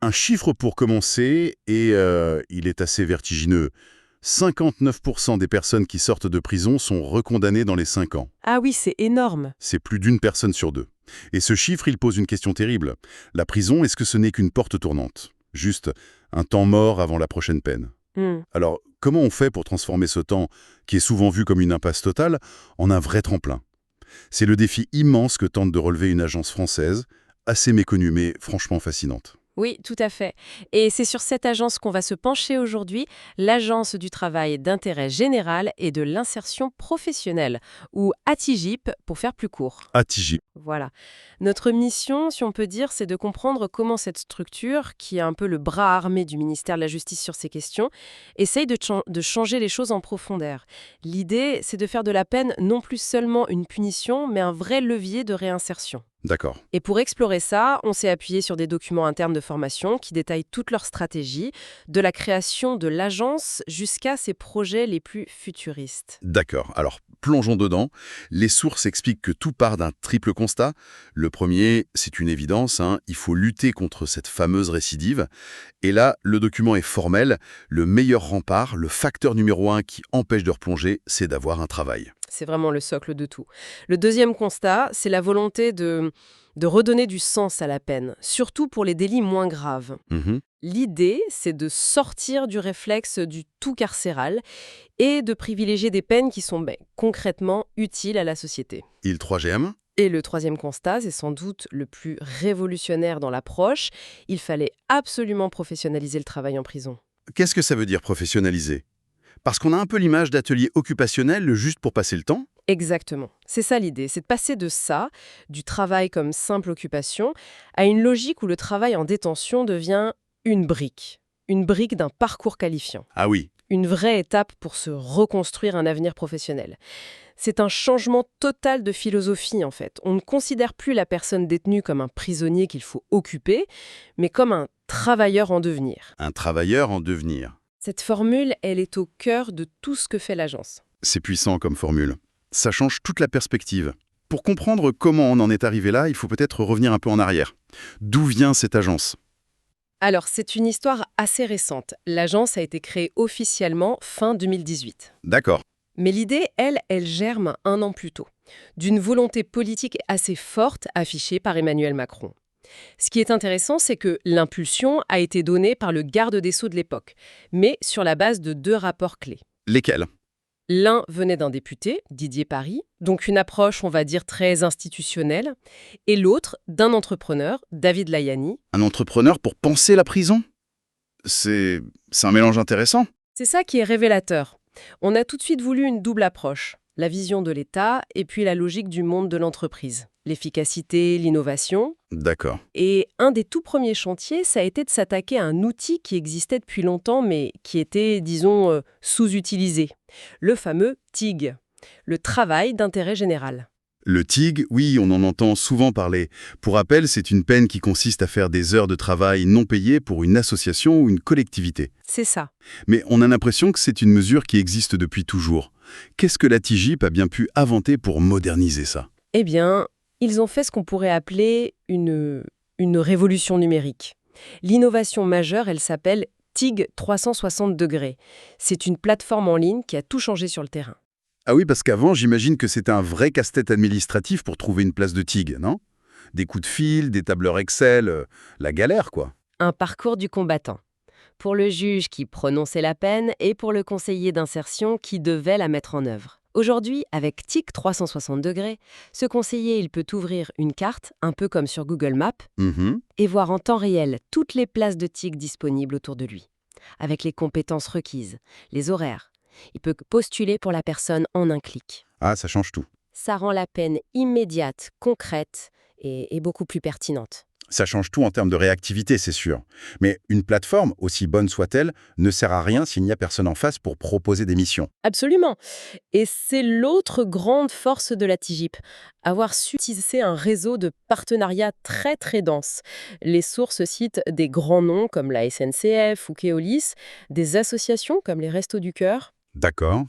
Un chiffre pour commencer, et il est assez vertigineux. 59% des personnes qui sortent de prison sont recondamnées dans les 5 ans. Ah oui, c'est énorme. C'est plus d'une personne sur deux. Et ce chiffre, il pose une question terrible. La prison, est-ce que ce n'est qu'une porte tournante? Juste un temps mort avant la prochaine peine. Hmm. Alors, comment on fait pour transformer ce temps, qui est souvent vu comme une impasse totale, en un vrai tremplin? C'est le défi immense que tente de relever une agence française, assez méconnue mais franchement fascinante. Oui, tout à fait. Et c'est sur cette agence qu'on va se pencher aujourd'hui, l'Agence du travail d'intérêt général et de l'insertion professionnelle, ou ATIGIP pour faire plus court. ATJ. Voilà. Notre mission, si on peut dire, c'est de comprendre comment cette structure, qui est un peu le bras armé du ministère de la Justice sur ces questions, essaye de changer les choses en profondeur. L'idée, c'est de faire de la peine non plus seulement une punition, mais un vrai levier de réinsertion. D'accord. Et pour explorer ça, on s'est appuyé sur des documents internes de formation qui détaillent toute leur stratégie, de la création de l'agence jusqu'à ses projets les plus futuristes. D'accord. Alors, plongeons dedans. Les sources expliquent que tout part d'un triple constat. Le premier, c'est une évidence, hein, il faut lutter contre cette fameuse récidive. Et là, le document est formel. Le meilleur rempart, le facteur numéro un qui empêche de replonger, c'est d'avoir un travail. C'est vraiment le socle de tout. Le deuxième constat, c'est la volonté de redonner du sens à la peine, surtout pour les délits moins graves. Mhm. L'idée, c'est de sortir du réflexe du tout carcéral et de privilégier des peines qui sont concrètement utiles à la société. Et le 3GM? Et le troisième constat, c'est sans doute le plus révolutionnaire dans l'approche, il fallait absolument professionnaliser le travail en prison. Qu'est-ce que ça veut dire professionnaliser? Parce qu'on a un peu l'image d'atelier occupationnel juste pour passer le temps. Exactement. C'est ça l'idée, c'est de passer de ça, du travail comme simple occupation, à une logique où le travail en détention devient une brique d'un parcours qualifiant, Ah oui, une vraie étape pour se reconstruire un avenir professionnel. C'est un changement total de philosophie en fait. On ne considère plus la personne détenue comme un prisonnier qu'il faut occuper, mais comme un travailleur en devenir. un travailleur en devenir. Cette formule, elle est au cœur de tout ce que fait l'agence. C'est puissant comme formule. Ça change toute la perspective. Pour comprendre comment on en est arrivé là, il faut peut-être revenir un peu en arrière. D'où vient cette agence? Alors, c'est une histoire assez récente. L'agence a été créée officiellement fin 2018. D'accord. Mais l'idée, elle germe un an plus tôt, d'une volonté politique assez forte affichée par Emmanuel Macron. Ce qui est intéressant, c'est que l'impulsion a été donnée par le garde des Sceaux de l'époque, mais sur la base de deux rapports clés. Lesquels? L'un venait d'un député, Didier Paris, donc une approche, on va dire, très institutionnelle, et l'autre d'un entrepreneur, David Layani. Un entrepreneur pour penser la prison? C'est un mélange intéressant. C'est ça qui est révélateur. On a tout de suite voulu une double approche, la vision de l'État et puis la logique du monde de l'entreprise, l'efficacité, l'innovation. D'accord. Et un des tout premiers chantiers, ça a été de s'attaquer à un outil qui existait depuis longtemps, mais qui était, disons, sous-utilisé. Le fameux TIG, le travail d'intérêt général. Le TIG, oui, on en entend souvent parler. Pour rappel, c'est une peine qui consiste à faire des heures de travail non payées pour une association ou une collectivité. C'est ça. Mais on a l'impression que c'est une mesure qui existe depuis toujours. Qu'est-ce que la TIGIP a bien pu inventer pour moderniser ça? Eh bien, ils ont fait ce qu'on pourrait appeler une révolution numérique. L'innovation majeure, elle s'appelle TIG 360 degrés. C'est une plateforme en ligne qui a tout changé sur le terrain. Ah oui, parce qu'avant, j'imagine que c'était un vrai casse-tête administratif pour trouver une place de TIG, non? Des coups de fil, des tableurs Excel, la galère, quoi. Un parcours du combattant. Pour le juge qui prononçait la peine et pour le conseiller d'insertion qui devait la mettre en œuvre. Aujourd'hui, avec TIC 360 degrés, ce conseiller il peut ouvrir une carte, un peu comme sur Google Maps, Mhm. et voir en temps réel toutes les places de TIC disponibles autour de lui, avec les compétences requises, les horaires. Il peut postuler pour la personne en un clic. Ah, ça change tout. Ça rend la peine immédiate, concrète et beaucoup plus pertinente. Ça change tout en termes de réactivité, c'est sûr. Mais une plateforme, aussi bonne soit-elle, ne sert à rien s'il n'y a personne en face pour proposer des missions. Absolument. Et c'est l'autre grande force de la TIGIP, avoir su tisser un réseau de partenariats très très dense. Les sources citent des grands noms comme la SNCF ou Keolis, des associations comme les Restos du Cœur. D'accord.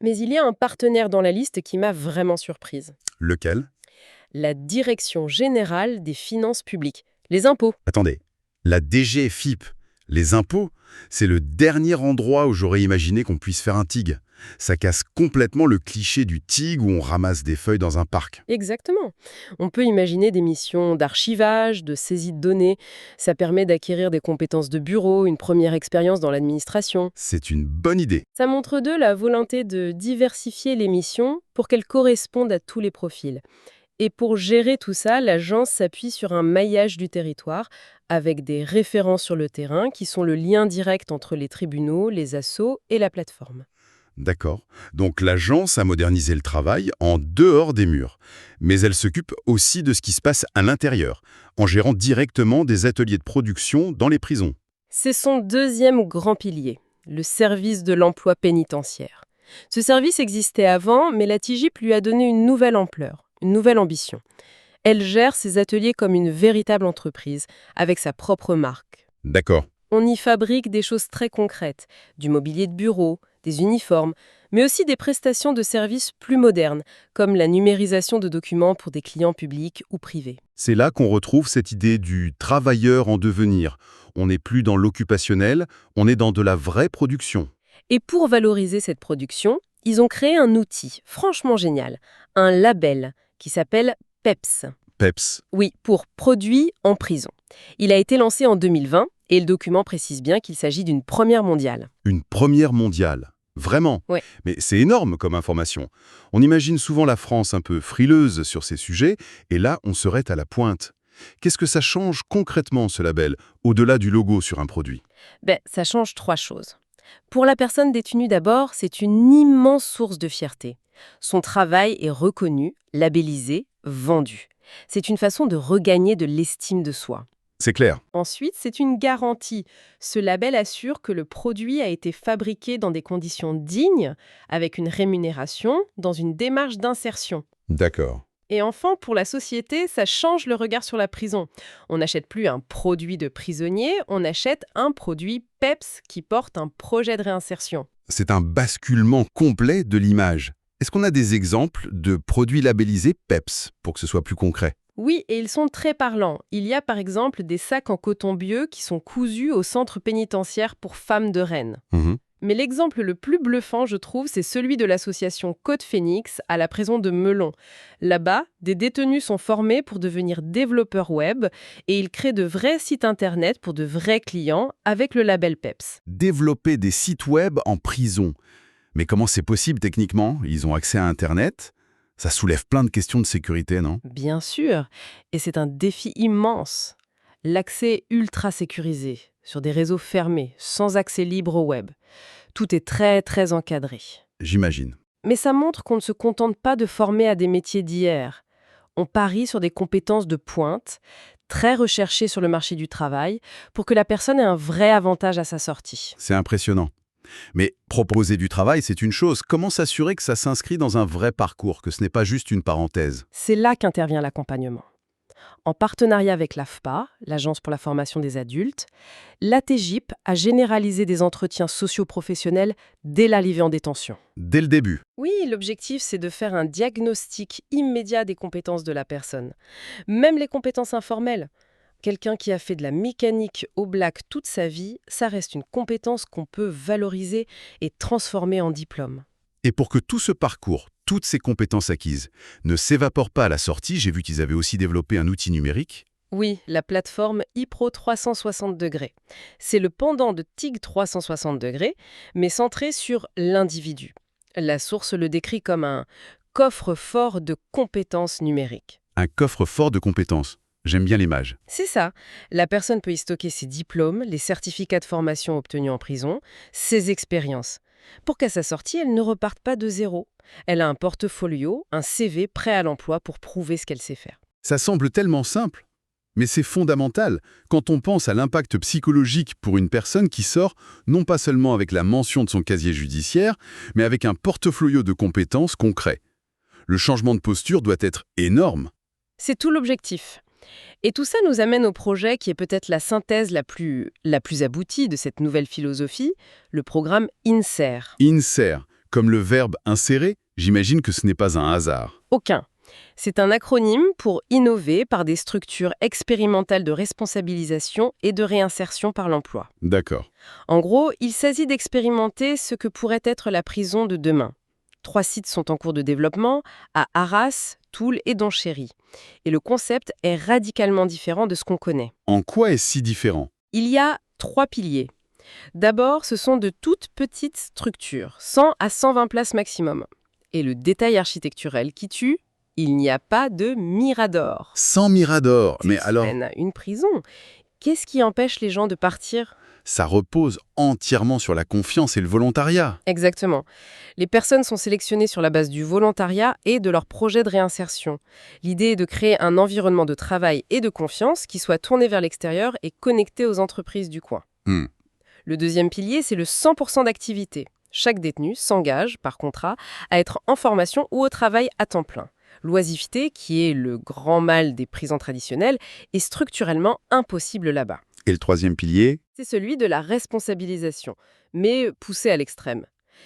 Mais il y a un partenaire dans la liste qui m'a vraiment surprise. Lequel? La Direction générale des finances publiques, les impôts. Attendez. La DGFiP, les impôts, c'est le dernier endroit où j'aurais imaginé qu'on puisse faire un TIG. Ça casse complètement le cliché du TIG où on ramasse des feuilles dans un parc. Exactement. On peut imaginer des missions d'archivage, de saisie de données. Ça permet d'acquérir des compétences de bureau, une première expérience dans l'administration. C'est une bonne idée. Ça montre d'eux la volonté de diversifier les missions pour qu'elles correspondent à tous les profils. Et pour gérer tout ça, l'agence s'appuie sur un maillage du territoire avec des référents sur le terrain qui sont le lien direct entre les tribunaux, les assos et la plateforme. D'accord. Donc l'agence a modernisé le travail en dehors des murs. Mais elle s'occupe aussi de ce qui se passe à l'intérieur, en gérant directement des ateliers de production dans les prisons. C'est son deuxième grand pilier, le service de l'emploi pénitentiaire. Ce service existait avant, mais la TIGIP lui a donné une nouvelle ampleur, une nouvelle ambition. Elle gère ses ateliers comme une véritable entreprise, avec sa propre marque. D'accord. On y fabrique des choses très concrètes, du mobilier de bureau, des uniformes, mais aussi des prestations de services plus modernes, comme la numérisation de documents pour des clients publics ou privés. C'est là qu'on retrouve cette idée du travailleur en devenir. On n'est plus dans l'occupationnel, on est dans de la vraie production. Et pour valoriser cette production, ils ont créé un outil franchement génial, un label qui s'appelle PEPS. PEPS. Oui, pour Produits en prison. Il a été lancé en 2020 et le document précise bien qu'il s'agit d'une première mondiale. Une première mondiale. Vraiment. Ouais. Mais c'est énorme comme information. On imagine souvent la France un peu frileuse sur ces sujets, et là, on serait à la pointe. Qu'est-ce que ça change concrètement, ce label, au-delà du logo sur un produit? Ça change 3 choses. Pour la personne détenue d'abord, c'est une immense source de fierté. Son travail est reconnu, labellisé, vendu. C'est une façon de regagner de l'estime de soi. C'est clair. Ensuite, c'est une garantie. Ce label assure que le produit a été fabriqué dans des conditions dignes, avec une rémunération, dans une démarche d'insertion. D'accord. Et enfin, pour la société, ça change le regard sur la prison. On n'achète plus un produit de prisonnier, on achète un produit PEPS qui porte un projet de réinsertion. C'est un basculement complet de l'image. Est-ce qu'on a des exemples de produits labellisés PEPS, pour que ce soit plus concret? Oui, et ils sont très parlants. Il y a par exemple des sacs en coton bieux qui sont cousus au centre pénitentiaire pour femmes de Rennes. Mais l'exemple le plus bluffant, je trouve, c'est celui de l'association Côte Phénix à la prison de Melon. Là-bas, des détenus sont formés pour devenir développeurs web et ils créent de vrais sites internet pour de vrais clients avec le label PEPS. Développer des sites web en prison. Mais comment c'est possible techniquement? Ils ont accès à Internet? Ça soulève plein de questions de sécurité, non? Bien sûr, et c'est un défi immense. L'accès ultra sécurisé, sur des réseaux fermés, sans accès libre au web. Tout est très, très encadré. J'imagine. Mais ça montre qu'on ne se contente pas de former à des métiers d'hier. On parie sur des compétences de pointe, très recherchées sur le marché du travail, pour que la personne ait un vrai avantage à sa sortie. C'est impressionnant. Mais proposer du travail, c'est une chose. Comment s'assurer que ça s'inscrit dans un vrai parcours, que ce n'est pas juste une parenthèse? C'est là qu'intervient l'accompagnement. En partenariat avec l'AFPA, l'Agence pour la formation des adultes, la TGIP a généralisé des entretiens socio-professionnels dès l'arrivée en détention. Dès le début. Oui, l'objectif, c'est de faire un diagnostic immédiat des compétences de la personne. Même les compétences informelles. Quelqu'un qui a fait de la mécanique au black toute sa vie, ça reste une compétence qu'on peut valoriser et transformer en diplôme. Et pour que tout ce parcours, toutes ces compétences acquises, ne s'évaporent pas à la sortie, j'ai vu qu'ils avaient aussi développé un outil numérique. Oui, la plateforme iPro 360 degrés. C'est le pendant de TIG 360 degrés, mais centré sur l'individu. La source le décrit comme un coffre-fort de compétences numériques. Un coffre-fort de compétences. J'aime bien l'image. C'est ça. La personne peut y stocker ses diplômes, les certificats de formation obtenus en prison, ses expériences. Pour qu'à sa sortie, elle ne reparte pas de zéro. Elle a un portfolio, un CV prêt à l'emploi pour prouver ce qu'elle sait faire. Ça semble tellement simple, mais c'est fondamental quand on pense à l'impact psychologique pour une personne qui sort non pas seulement avec la mention de son casier judiciaire, mais avec un portfolio de compétences concret. Le changement de posture doit être énorme. C'est tout l'objectif. Et tout ça nous amène au projet qui est peut-être la synthèse la plus aboutie de cette nouvelle philosophie, le programme INSER. Insérer, comme le verbe insérer, j'imagine que ce n'est pas un hasard. Aucun. C'est un acronyme pour innover par des structures expérimentales de responsabilisation et de réinsertion par l'emploi. D'accord. En gros, il s'agit d'expérimenter ce que pourrait être la prison de demain. 3 sites sont en cours de développement, à Arras, Toul et Donchéry. Et le concept est radicalement différent de ce qu'on connaît. En quoi est-ce si différent? Il y a 3 piliers. D'abord, ce sont de toutes petites structures, 100 à 120 places maximum. Et le détail architecturel qui tue, il n'y a pas de mirador. Sans mirador. Mais alors, Une prison. Qu'est-ce qui empêche les gens de partir? ça repose entièrement sur la confiance et le volontariat. Exactement. Les personnes sont sélectionnées sur la base du volontariat et de leur projet de réinsertion. L'idée est de créer un environnement de travail et de confiance qui soit tourné vers l'extérieur et connecté aux entreprises du coin. Hmm. Le deuxième pilier, c'est le 100% d'activité. Chaque détenu s'engage, par contrat, à être en formation ou au travail à temps plein. L'oisiveté, qui est le grand mal des prisons traditionnelles, est structurellement impossible là-bas. Et le troisième pilier? C'est celui de la responsabilisation, mais poussé à l'extrême.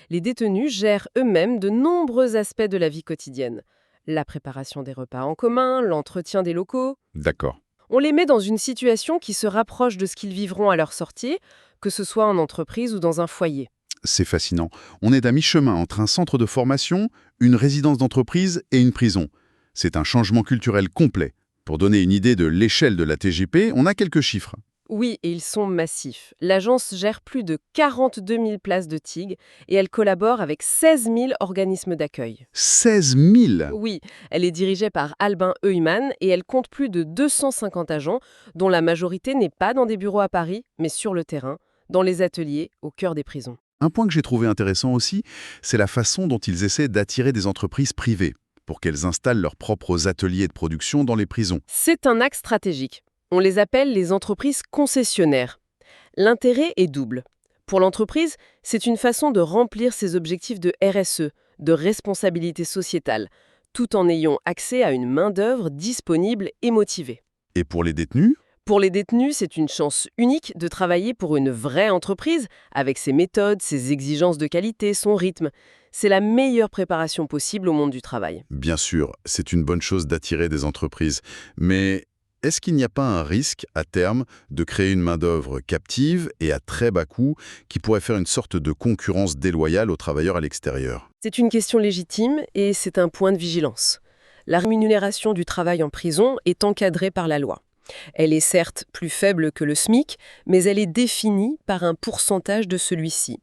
Les détenus gèrent eux-mêmes de nombreux aspects de la vie quotidienne. La préparation des repas en commun, l'entretien des locaux. D'accord. On les met dans une situation qui se rapproche de ce qu'ils vivront à leur sortie, que ce soit en entreprise ou dans un foyer. C'est fascinant. On est à mi-chemin entre un centre de formation, une résidence d'entreprise et une prison. C'est un changement culturel complet. Pour donner une idée de l'échelle de la TGP, on a quelques chiffres. Oui, et ils sont massifs. L'agence gère plus de 42 000 places de TIG et elle collabore avec 16 000 organismes d'accueil. 16 000! Oui, elle est dirigée par Albin Heumann et elle compte plus de 250 agents, dont la majorité n'est pas dans des bureaux à Paris, mais sur le terrain, dans les ateliers, au cœur des prisons. Un point que j'ai trouvé intéressant aussi, c'est la façon dont ils essaient d'attirer des entreprises privées pour qu'elles installent leurs propres ateliers de production dans les prisons. C'est un axe stratégique. On les appelle les entreprises concessionnaires. L'intérêt est double. Pour l'entreprise, c'est une façon de remplir ses objectifs de RSE, de responsabilité sociétale, tout en ayant accès à une main-d'œuvre disponible et motivée. Et pour les détenus? Pour les détenus, c'est une chance unique de travailler pour une vraie entreprise, avec ses méthodes, ses exigences de qualité, son rythme. C'est la meilleure préparation possible au monde du travail. Bien sûr, c'est une bonne chose d'attirer des entreprises, mais est-ce qu'il n'y a pas un risque, à terme, de créer une main-d'œuvre captive et à très bas coût qui pourrait faire une sorte de concurrence déloyale aux travailleurs à l'extérieur? C'est une question légitime et c'est un point de vigilance. La rémunération du travail en prison est encadrée par la loi. Elle est certes plus faible que le SMIC, mais elle est définie par un pourcentage de celui-ci.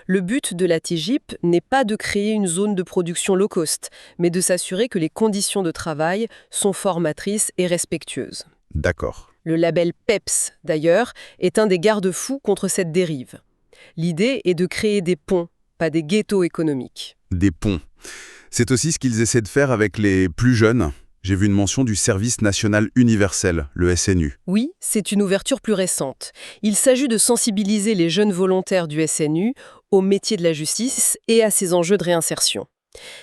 Le but de la TGIP n'est pas de créer une zone de production low cost, mais de s'assurer que les conditions de travail sont formatrices et respectueuses. D'accord. Le label PEPS, d'ailleurs, est un des garde-fous contre cette dérive. L'idée est de créer des ponts, pas des ghettos économiques. Des ponts. C'est aussi ce qu'ils essaient de faire avec les plus jeunes. J'ai vu une mention du Service national universel, le SNU. Oui, c'est une ouverture plus récente. Il s'agit de sensibiliser les jeunes volontaires du SNU au métier de la justice et à ses enjeux de réinsertion.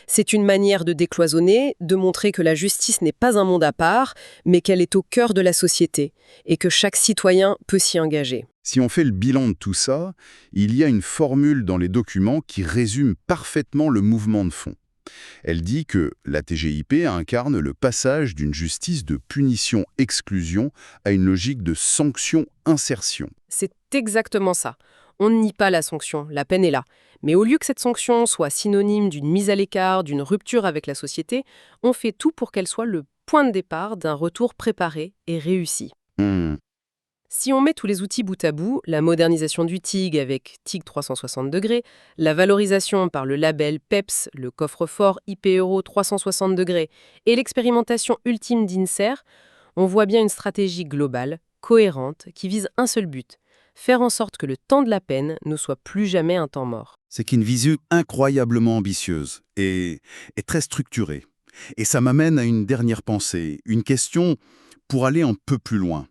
C'est une manière de décloisonner, de montrer que la justice n'est pas un monde à part, mais qu'elle est au cœur de la société et que chaque citoyen peut s'y engager. Si on fait le bilan de tout ça, il y a une formule dans les documents qui résume parfaitement le mouvement de fond. Elle dit que la TGIP incarne le passage d'une justice de punition-exclusion à une logique de sanction-insertion. C'est exactement ça. On ne nie pas la sanction, la peine est là. Mais au lieu que cette sanction soit synonyme d'une mise à l'écart, d'une rupture avec la société, on fait tout pour qu'elle soit le point de départ d'un retour préparé et réussi. Si on met tous les outils bout à bout, la modernisation du TIG avec TIG 360 degrés, la valorisation par le label PEPS, le coffre-fort IP Euro 360 degrés, et l'expérimentation ultime d'INSER, on voit bien une stratégie globale, cohérente, qui vise un seul but, faire en sorte que le temps de la peine ne soit plus jamais un temps mort. C'est une vision incroyablement ambitieuse et très structurée. Et ça m'amène à une dernière pensée, une question pour aller un peu plus loin.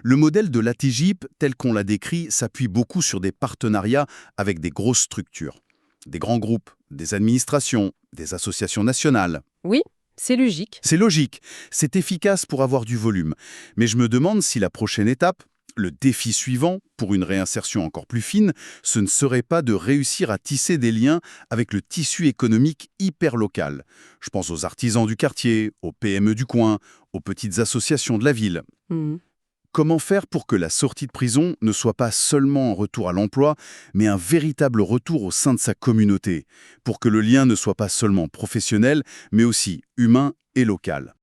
Le modèle de la TGIP, tel qu'on l'a décrit, s'appuie beaucoup sur des partenariats avec des grosses structures, des grands groupes, des administrations, des associations nationales. Oui, c'est logique. C'est logique, c'est efficace pour avoir du volume. Mais je me demande si la prochaine étape, Le défi suivant, pour une réinsertion encore plus fine, ce ne serait pas de réussir à tisser des liens avec le tissu économique hyper local. Je pense aux artisans du quartier, aux PME du coin, aux petites associations de la ville. Mhm. Comment faire pour que la sortie de prison ne soit pas seulement un retour à l'emploi, mais un véritable retour au sein de sa communauté, pour que le lien ne soit pas seulement professionnel, mais aussi humain et local?